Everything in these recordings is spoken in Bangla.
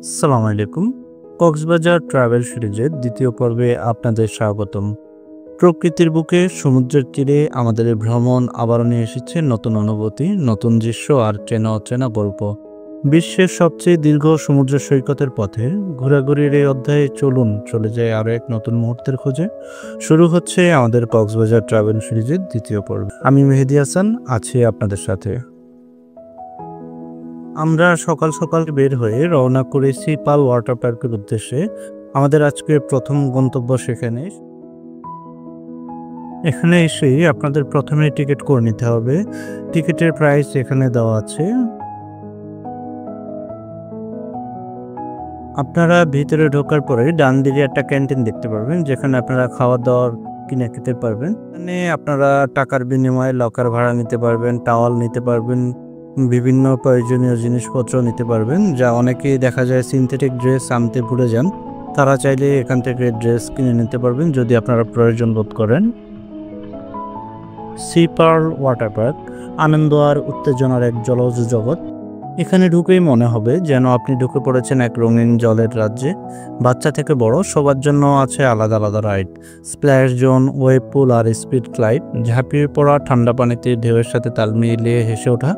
আসসালামু আলাইকুম। কক্সবাজার ট্রাভেল সিরিজের দ্বিতীয় পর্বে আপনাদের স্বাগতম। প্রকৃতির বুকে সমুদ্রের তীরে আমাদের এই ভ্রমণ আবারও নিয়ে এসেছে নতুন অনুভূতি, নতুন দৃশ্য আর চেনা অচেনা গল্প। বিশ্বের সবচেয়ে দীর্ঘ সমুদ্র সৈকতের পথে ঘোরাঘুরির এই অধ্যায়ে চলে যায় আরও এক নতুন মুহূর্তের খোঁজে। শুরু হচ্ছে আমাদের কক্সবাজার ট্রাভেল সিরিজের দ্বিতীয় পর্ব। আমি মেহেদি হাসান আছি আপনাদের সাথে। আমরা সকাল সকাল বের হয়ে রওনা করেছি পাল ওয়াটার পার্কের উদ্দেশ্যে। আমাদের আজকের প্রথম গন্তব্য সেখানে। এখানে এসেই আপনাদের প্রথমে টিকিট করে নিতে হবে। টিকিটের প্রাইস এখানে দেওয়া আছে। আপনারা ভিতরে ঢোকার পরে ডান দিকে একটা ক্যান্টিন দেখতে পারবেন, যেখানে আপনারা খাওয়া দাওয়ার কিনে খেতে পারবেন। এখানে আপনারা টাকার বিনিময়ে লকার ভাড়া নিতে পারবেন, টাওয়াল নিতে পারবেন, বিভিন্ন প্রয়োজনীয় জিনিসপত্র নিতে পারবেন। যা অনেকেই দেখা যায় সিনথেটিক ড্রেস আনতে ভুলে যান, তারা চাইলে এখান থেকে ড্রেস কিনে নিতে পারবেন যদি আপনারা প্রয়োজন বোধ করেন। সি পার্ল ওয়াটার পার্ক আনন্দ আর উত্তেজনার এক জলজ জগৎ। এখানে ঢুকেই মনে হবে যেন আপনি ঢুকে পড়েছেন এক রঙিন জলের রাজ্যে। বাচ্চা থেকে বড় সবার জন্য আছে আলাদা আলাদা রাইড, স্প্ল্যাশ জোন, ওয়েভ পুল আর স্পিড স্লাইড। ঝাঁপিয়ে পড়া, ঠান্ডা পানিতে ঢেউয়ের সাথে তাল মিলিয়ে হেসে ওঠা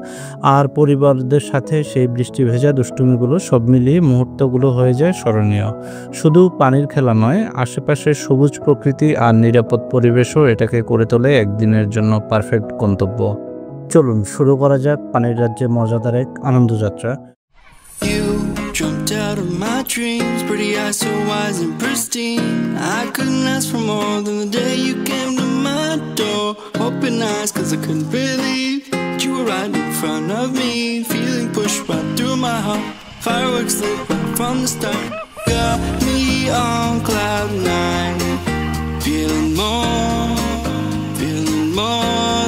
আর পরিবারদের সাথে সেই বৃষ্টি ভেজা দুষ্টুমিগুলো, সব মিলিয়ে মুহূর্তগুলো হয়ে যায় স্মরণীয়। শুধু পানির খেলা নয়, আশেপাশের সবুজ প্রকৃতি আর নিরাপদ পরিবেশও এটাকে করে তোলে একদিনের জন্য পারফেক্ট গন্তব্য। চলুন শুরু করা যাক পানির রাজ্যে মজাদার এক আনন্দযাত্রা। You jumped out of my dreams, pretty eyes so wise and pristine. I couldn't ask for more than the day you came to my door. Open eyes cause I couldn't believe you were right in front of me. Feeling pushed right through my heart, fireworks lit right from the start. Got me on cloud nine, feeling more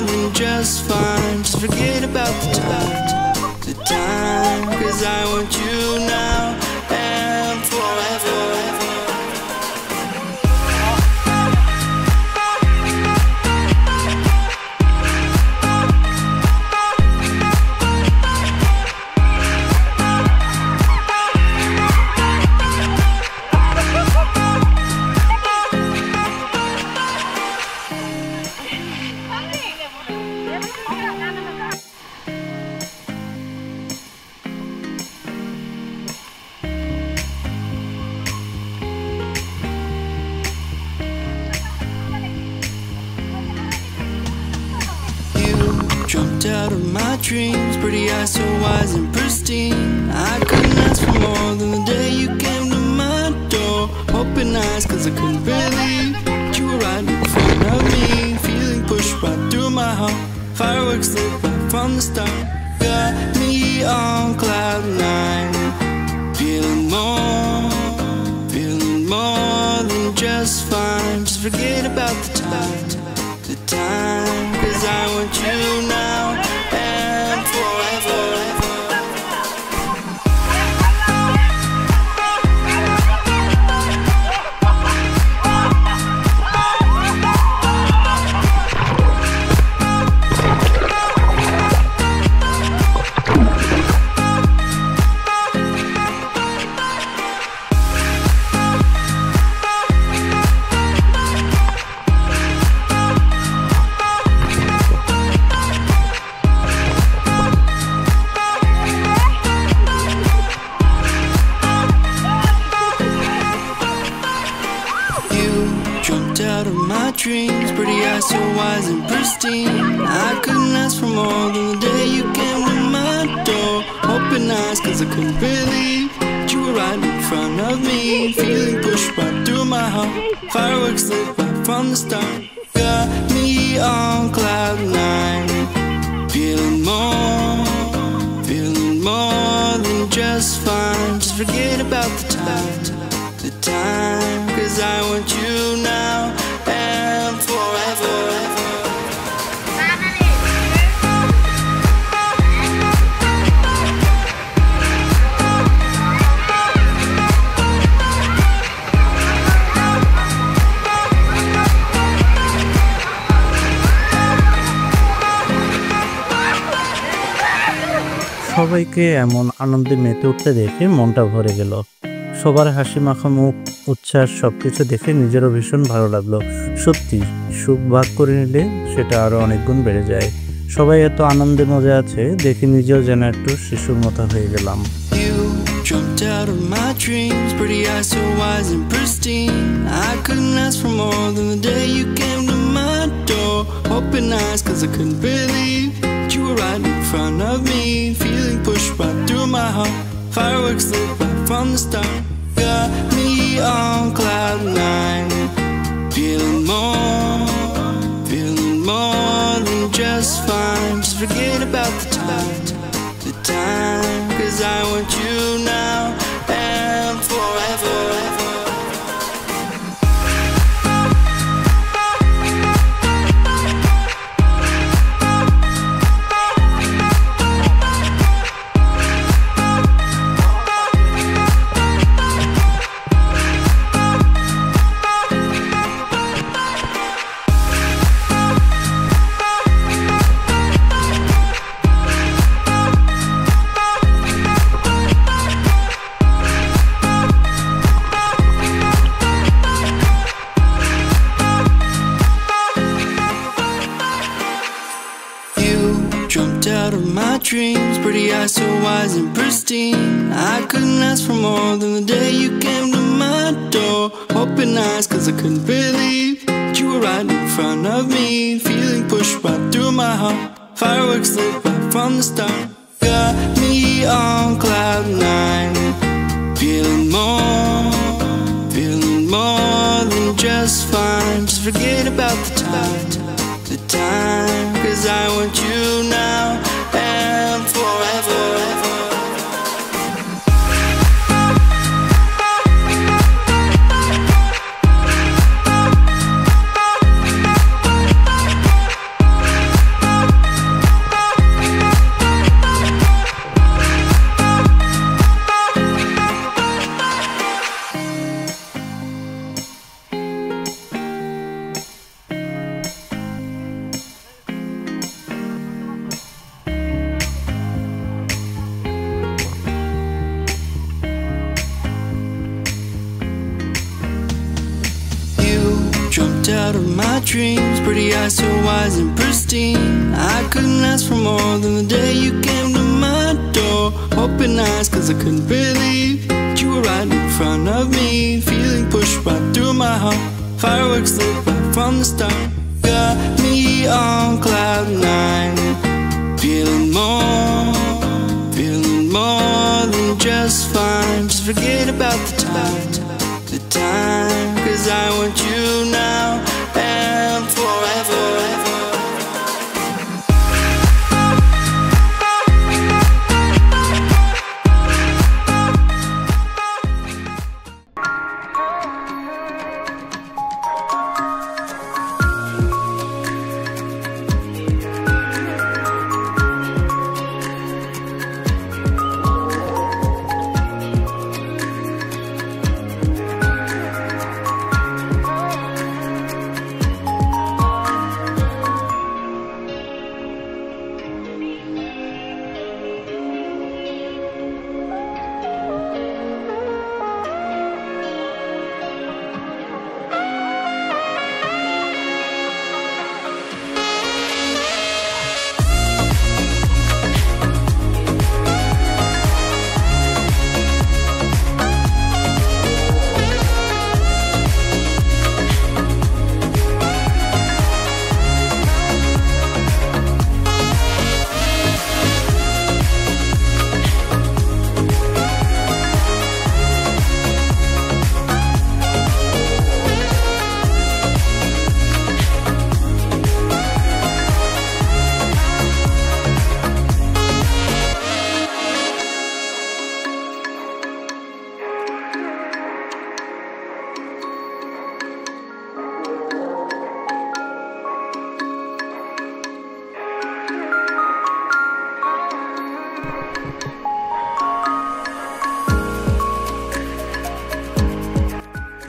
than just fine. Just forget about the time, cause I want you now and forever. Jumped out of my dreams, pretty eyes so wise and pristine. I couldn't ask for more than the day you came to my door. Open eyes cause I couldn't believe you were right in front of me. Feeling pushed right through my heart, fireworks lit right from the start. Got me on cloud nine, feeling more than just fine. Just forget about the time, cause I want you now and forever. Out of my dreams, pretty eyes so wise and pristine. I couldn't ask for more than the day you came to my door. Open eyes cause I couldn't believe you were right in front of me. Feeling pushed right through my heart, fireworks lit right from the start. Got me on cloud nine, feeling more than just fine. Just forget about the time, cause I want you now and forever. সবাইকে এমন আনন্দে মেতে উঠতে দেখে মনটা ভরে গেল। সবার হাসি মাখা মুখ, উচ্ছ্বাস সবকিছু দেখে নিজেরও ভীষণ ভালো লাগলো। সত্যি সুখ ভাগ করে নিলে সেটা আরো অনেক গুণ বেড়ে যায়। সবাই এত আনন্দের মজা আছে দেখে নিজেও যেন একটু শিশুর মতো হয়ে গেলাম। You jumped out of my dreams, pretty eyes so wise and pristine. I couldn't ask for more than the day you came to my door. Open eyes cause I couldn't believe you were right in front of me. Feeling pushed right through my heart, fireworks lit right from the start. Got me on cloud nine, feeling more than just fine. Just forget about the time, cause I want you now and forever. Jumped out of my dreams, pretty eyes so wise and pristine. I couldn't ask for more than the day you came to my door. Open eyes cause I couldn't believe you were right in front of me. Feeling pushed right through my heart, fireworks lit right from the start. Got me on cloud nine, feeling more than just fine. Just forget about the time, cause I want you now and forever. Jumped out of my dreams, pretty eyes so wise and pristine. I couldn't ask for more than the day you came to my door. Open eyes cause I couldn't believe you were right in front of me. Feeling pushed right through my heart, fireworks lit right from the start. Got me on cloud nine, feeling more than just fine. Just forget about the time, cause I want you now and forever.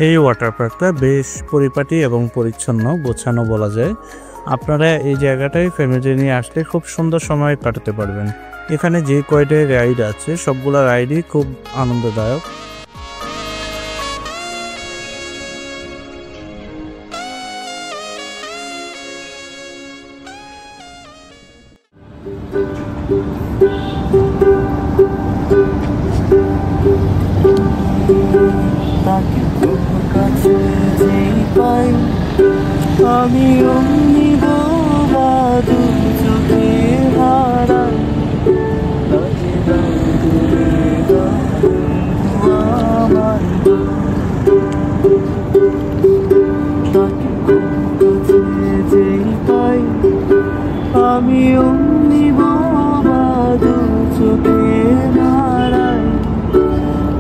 এই ওয়াটার পার্কটা বেশ পরিপাটি এবং পরিচ্ছন্ন, গোছানো বলা যায়। আপনারা এই জায়গাটায় ফ্যামিলি নিয়ে আসলে খুব সুন্দর সময় কাটাতে পারবেন। এখানে যে কয়টা রাইড আছে সবগুলা রাইডই খুব আনন্দদায়ক। আমি অমনি বাদু চোখে হারাই আমি অমনি বাদু চোখে হারাই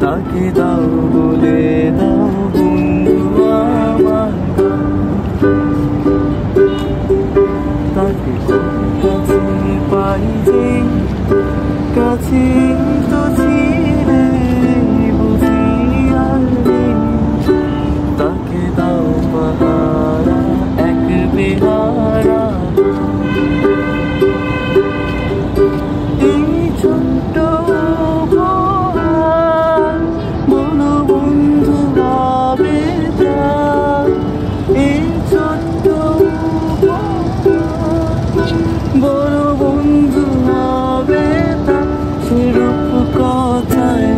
তাকে দাও বলে দাও বন্ধু আমার তাকে কাছে পাই যে কাছে তো ছিলে বুঝি আর নেই তাকে দাও পাহারা এক বেহারা এই ছোট্ট বলো বন্ধু হবে এই ছোট্ট বড় বন্ধু হবে সেরূপ কথায়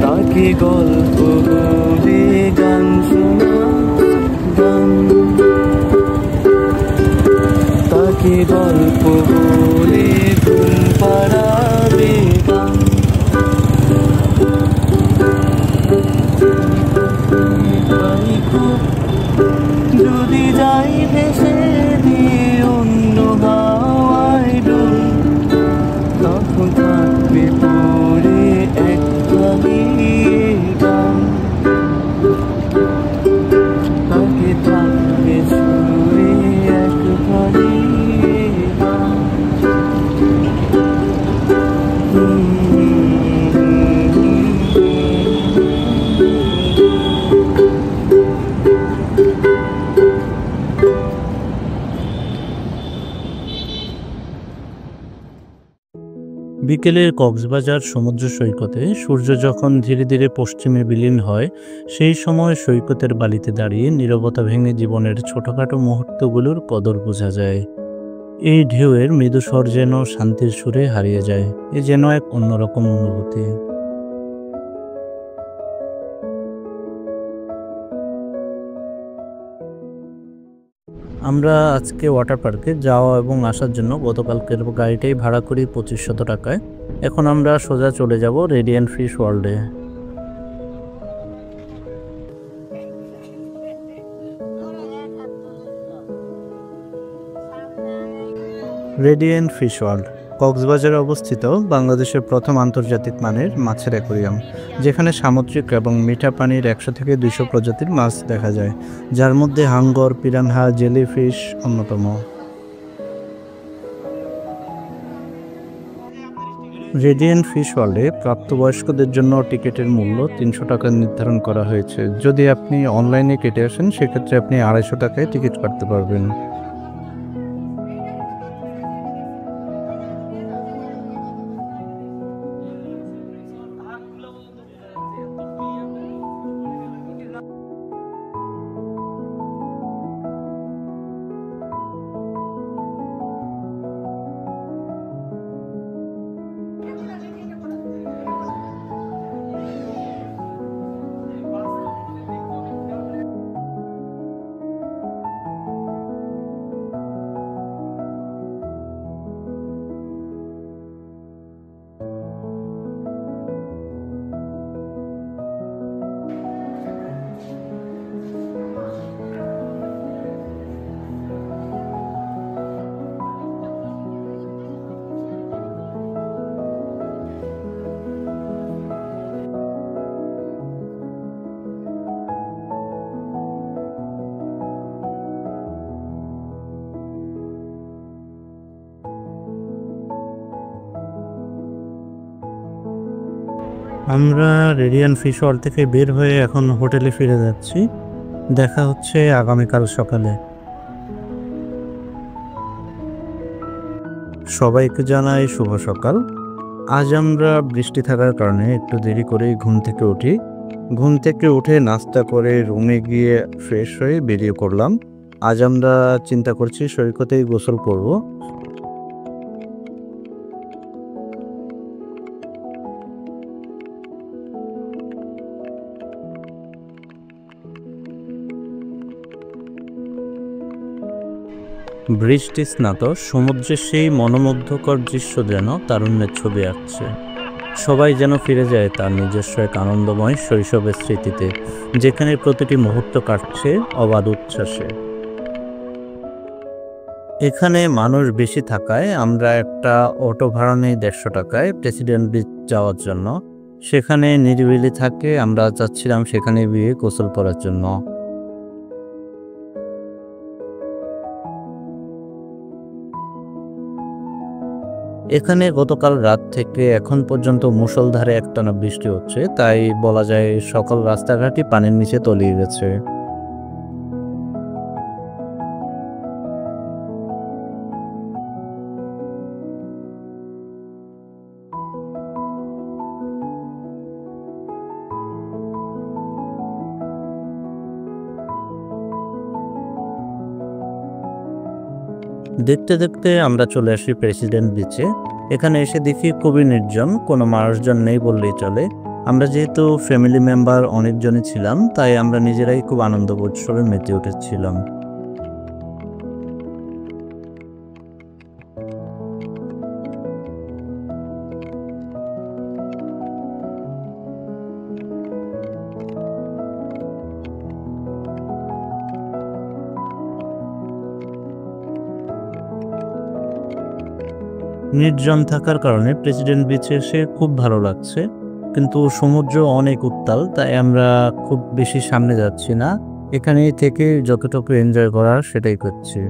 তাকে গল্প বলে গান শোনা গান তাকে গল্প বলে ঘুম পাড়াবে গান যদি যাই ভেসে দিয়ে অন্য হাওয়ায় ডুব তখন থাকবে পড়ে এক গান তাকে থাকবে সুরে এক গান বিকেলের কক্সবাজার সমুদ্র সৈকতে সূর্য যখন ধীরে ধীরে পশ্চিমে বিলীন হয় সেই সময় সৈকতের বালিতে দাঁড়িয়ে নীরবতা ভেঙে জীবনের ছোটখাটো মুহূর্তগুলোর কদর বোঝা যায়। এই ঢেউয়ের মৃদু স্বর যেন শান্তির সুরে হারিয়ে যায়, এ যেন এক অন্যরকম অনুভূতি। আমরা আজকে ওয়াটার পার্কে যাওয়া এবং আসার জন্য গতকালকের গাড়িটাই ভাড়া করি 2500 টাকায়। এখন আমরা সোজা চলে যাব রেডিয়েন্ট ফিশ ওয়ার্ল্ডে। রেডিয়েন্ট ফিশ ওয়ার্ল্ড কক্সবাজারে অবস্থিত বাংলাদেশের প্রথম আন্তর্জাতিক মানের মাছের অ্যাকোরিয়াম, যেখানে সামুদ্রিক এবং মিঠা পানির 100 থেকে 200 প্রজাতির মাছ দেখা যায়, যার মধ্যে হাঙ্গর, পিরানহা, জেলিফিশ অন্যতম। রেডিয়েন্ট ফিশ ওয়ার্ল্ডে প্রাপ্তবয়স্কদের জন্য টিকিটের মূল্য 300 টাকা নির্ধারণ করা হয়েছে। যদি আপনি অনলাইনে কেটে আসেন সেক্ষেত্রে আপনি 250 টাকায় টিকিট কাটতে পারবেন। আমরা রেডিয়েন্ট ফিশ ওয়ার্ল্ড থেকে বের হয়ে এখন হোটেলে ফিরে যাচ্ছি। দেখা হচ্ছে আগামীকাল সকালে। সবাইকে জানাই শুভ সকাল। আজ আমরা বৃষ্টি থাকার কারণে একটু দেরি করেই ঘুম থেকে উঠি। ঘুম থেকে উঠে নাস্তা করে রুমে গিয়ে ফ্রেশ হয়ে বেরিয়ে পড়লাম। আজ আমরা চিন্তা করছি সৈকতেই গোসল করব। বৃষ্টি স্নাত সমুদ্রের সেই মনোমুগ্ধকর দৃশ্য যেন তারুণ্যের ছবি আঁকছে। সবাই যেন ফিরে যায় তার নিজস্ব এক আনন্দময় শৈশবের স্মৃতিতে, যেখানে প্রতিটি মুহূর্ত কাটছে অবাধ উচ্ছ্বাসে। এখানে মানুষ বেশি থাকায় আমরা একটা অটো ভাড়া নিই 150 টাকায় প্রেসিডেন্ট বিচ যাওয়ার জন্য। সেখানে নিরিবিলি থাকে, আমরা যাচ্ছিলাম সেখানে গিয়ে গোসল করার জন্য। এখানে গতকাল রাত থেকে এখন পর্যন্ত মুষলধারে একটানা বৃষ্টি হচ্ছে, তাই বলা যায় সকল রাস্তাঘাটই পানির নিচে তলিয়ে গেছে। দেখতে দেখতে আমরা চলে আসি প্রেসিডেন্ট বিচে। এখানে এসে দেখি খুবই নির্জন, কোনো মানুষজন নেই বললেই চলে। আমরা যেহেতু ফ্যামিলি মেম্বার অনেকজনই ছিলাম, তাই আমরা নিজেরাই খুব আনন্দ উৎসবে মেতে উঠেছিলাম। নির্জন থাকার কারণে প্রেসিডেন্ট বিচে এসে খুব ভালো লাগছে, কিন্তু সমুদ্র অনেক উত্তাল, তাই আমরা খুব বেশি সামনে যাচ্ছি না। এখানেই থেকে যতটুকু এনজয় করার সেটাই করছি।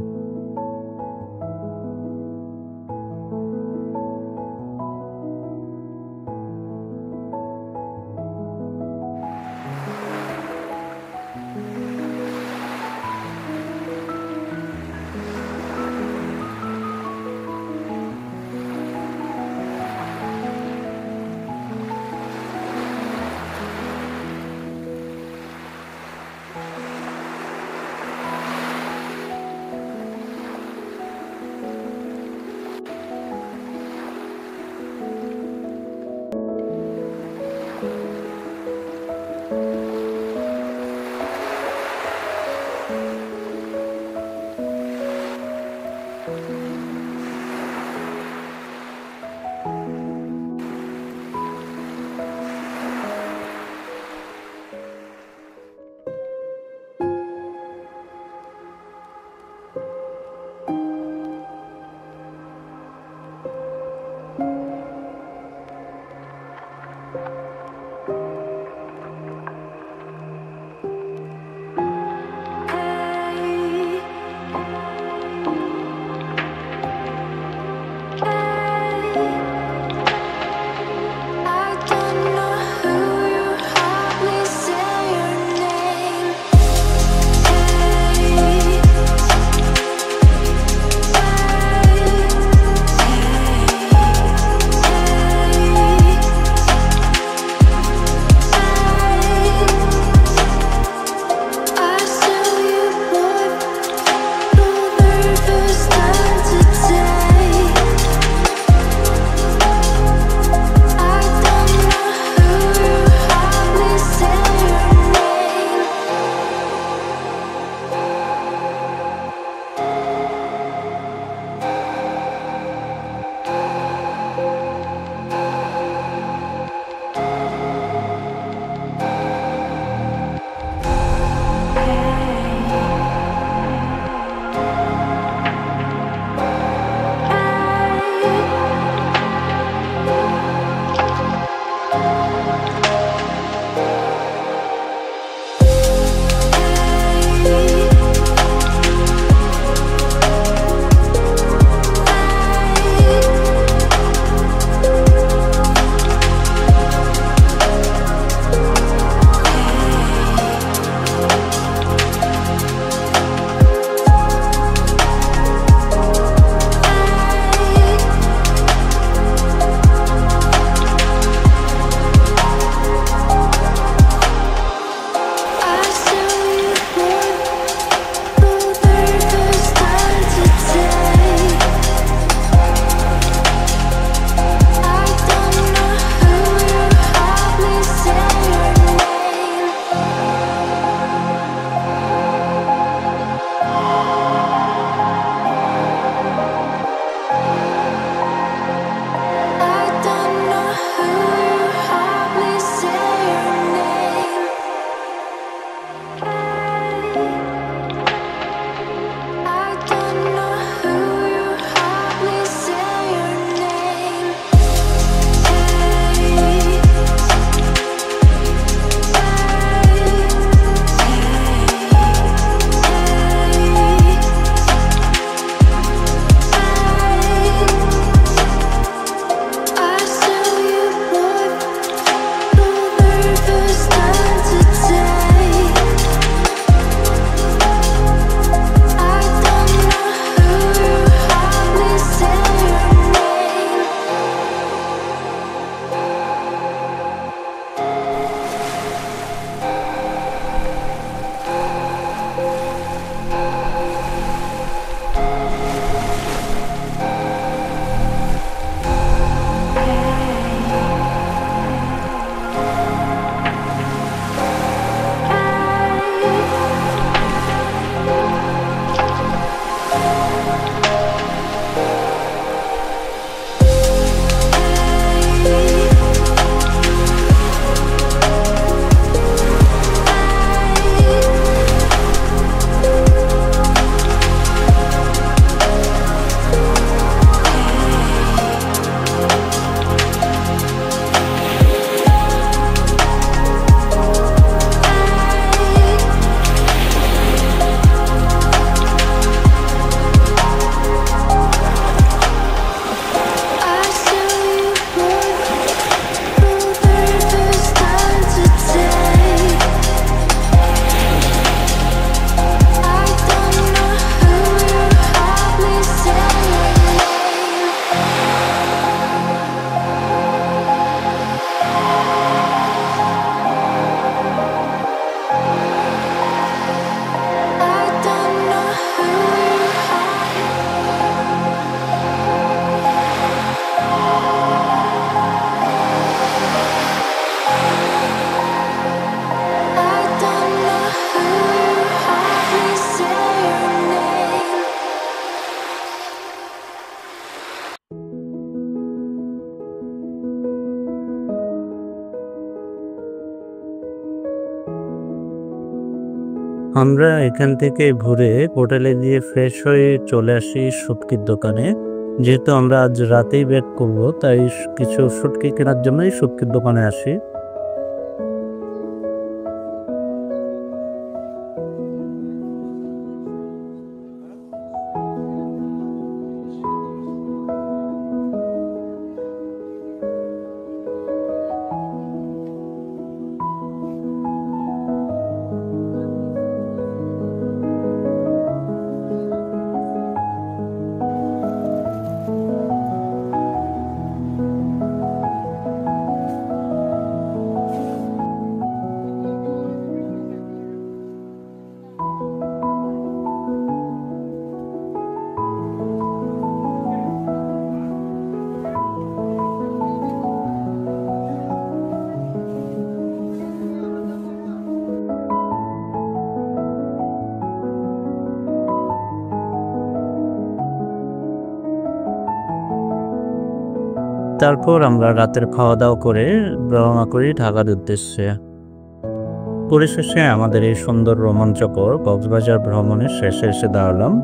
আমরা এখান থেকে ঘুরে হোটেলে গিয়ে ফ্রেশ হয়ে চলে আসি শুটকির দোকানে। যেহেতু আমরা আজ রাতেই ব্যাক করব, তাই কিছু শুটকি কেনার জন্যই শুটকির দোকানে আসি। তারপর আমরা রাতের খাওয়া দাওয়া করে রওনা করি ঢাকার উদ্দেশ্যে। পরিশেষে আমাদের এই সুন্দর রোমাঞ্চকর কক্সবাজার ভ্রমণের শেষে এসে দাঁড়ালাম।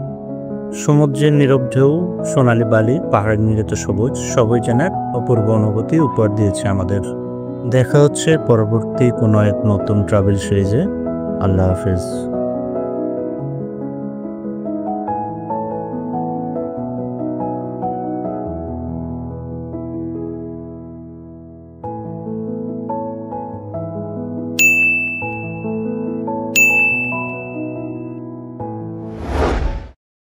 সমুদ্রের নীরব ঢেউ, সোনালী বালি, পাহাড়ের নিরেত সবুজ, সবই যেন এক অপূর্ব অনুভূতি উপহার দিয়েছে আমাদের। দেখা হচ্ছে পরবর্তী কোনো এক নতুন ট্রাভেল সিরিজে। আল্লাহ হাফিজ।